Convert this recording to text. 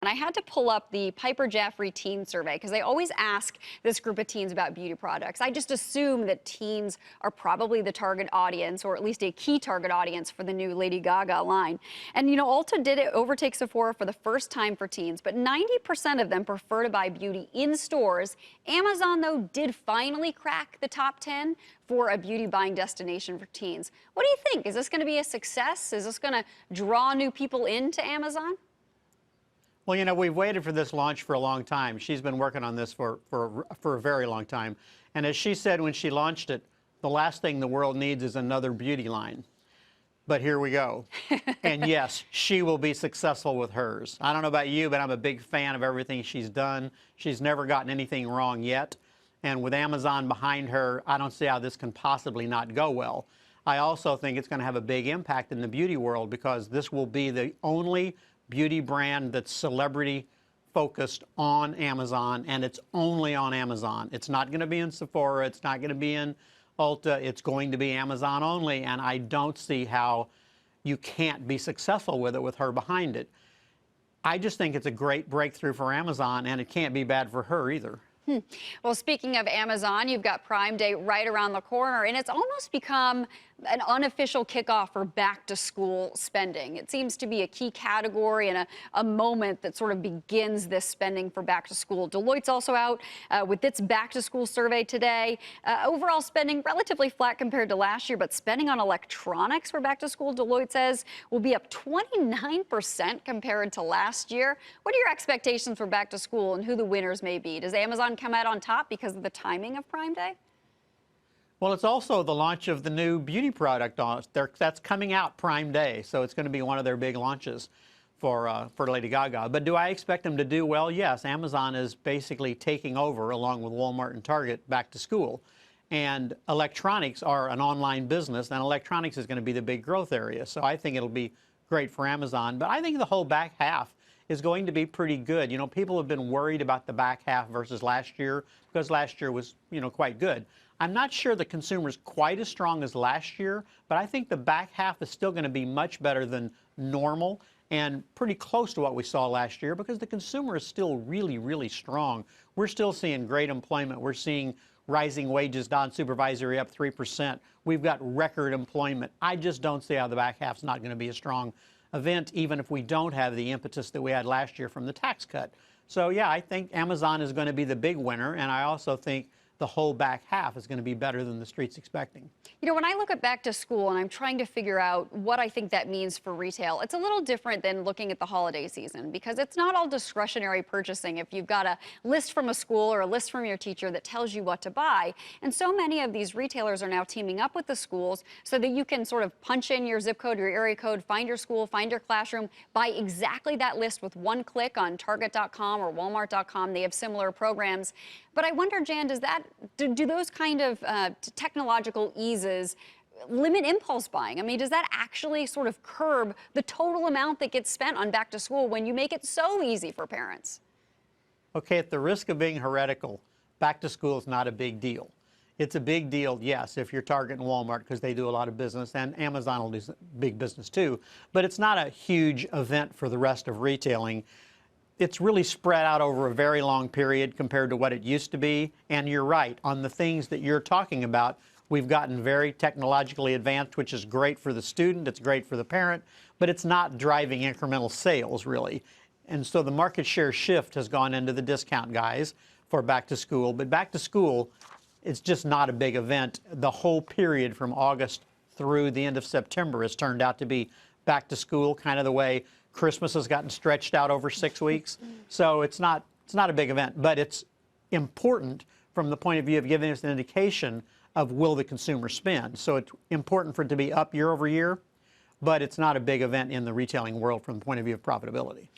And I had to pull up the Piper Jaffray teen survey because they always ask this group of teens about beauty products. I just assume that teens are probably the target audience, or at least a key target audience for the new Lady Gaga line. And you know, Ulta did overtake Sephora for the first time for teens, but 90% of them prefer to buy beauty in stores. Amazon, though, did finally crack the top 10 for a beauty buying destination for teens. What do you think? Is this going to be a success? Is this going to draw new people into Amazon? Well, you know, we've waited for this launch for a long time. She's been working on this for a very long time. And as she said when she launched it, the last thing the world needs is another beauty line. But here we go. And yes, she will be successful with hers. I don't know about you, but I'm a big fan of everything she's done. She's never gotten anything wrong yet. And with Amazon behind her, I don't see how this can possibly not go well. I also think it's going to have a big impact in the beauty world because this will be the only beauty brand that's celebrity focused on Amazon, and it's only on Amazon. It's not going to be in Sephora. It's not going to be in Ulta. It's going to be Amazon only, and I don't see how you can't be successful with it with her behind it. I just think it's a great breakthrough for Amazon, and it can't be bad for her either. Well, speaking of Amazon, you've got Prime Day right around the corner, and it's almost become an unofficial kickoff for back-to-school spending. It seems to be a key category and a moment that sort of begins this spending for back-to-school. Deloitte's also out with its back-to-school survey today. Overall spending relatively flat compared to last year, but spending on electronics for back-to-school, Deloitte says, will be up 29% compared to last year. What are your expectations for back-to-school and who the winners may be? Does Amazon come out on top because of the timing of Prime Day? Well, it's also the launch of the new beauty product that's coming out Prime Day, so it's going to be one of their big launches for Lady Gaga. But do I expect them to do well? Yes, Amazon is basically taking over, along with Walmart and Target, back to school. And electronics are an online business, and electronics is going to be the big growth area. So I think it'll be great for Amazon. But I think the whole back half is going to be pretty good. You know, people have been worried about the back half versus last year because last year was, you know, quite good. I'm not sure the consumer's quite as strong as last year, but I think the back half is still going to be much better than normal and pretty close to what we saw last year because the consumer is still really, really strong. We're still seeing great employment. We're seeing rising wages, non-supervisory up 3%. We've got record employment. I just don't see how the back half's not going to be a strong event, even if we don't have the impetus that we had last year from the tax cut. So, yeah, I think Amazon is going to be the big winner, and I also think the whole back half is going to be better than the street's expecting. You know, when I look at back to school and I'm trying to figure out what I think that means for retail, it's a little different than looking at the holiday season because it's not all discretionary purchasing if you've got a list from a school or a list from your teacher that tells you what to buy. And so many of these retailers are now teaming up with the schools so that you can sort of punch in your zip code, your area code, find your school, find your classroom, buy exactly that list with one click on Target.com or Walmart.com. They have similar programs. But I wonder, Jan, do those kind of technological eases limit impulse buying? I mean, does that actually sort of curb the total amount that gets spent on back to school when you make it so easy for parents? Okay, at the risk of being heretical, back to school is not a big deal. It's a big deal, yes, if you're Target and Walmart because they do a lot of business, and Amazon will do big business too. But it's not a huge event for the rest of retailing. It's really spread out over a very long period compared to what it used to be. And you're right, on the things that you're talking about, we've gotten very technologically advanced, which is great for the student, it's great for the parent, but it's not driving incremental sales, really. And so the market share shift has gone into the discount guys for back to school. But back to school, it's just not a big event. The whole period from August through the end of September has turned out to be back to school, kind of the way Christmas has gotten stretched out over 6 weeks. So it's not a big event, but it's important from the point of view of giving us an indication of will the consumer spend. So it's important for it to be up year over year, but it's not a big event in the retailing world from the point of view of profitability.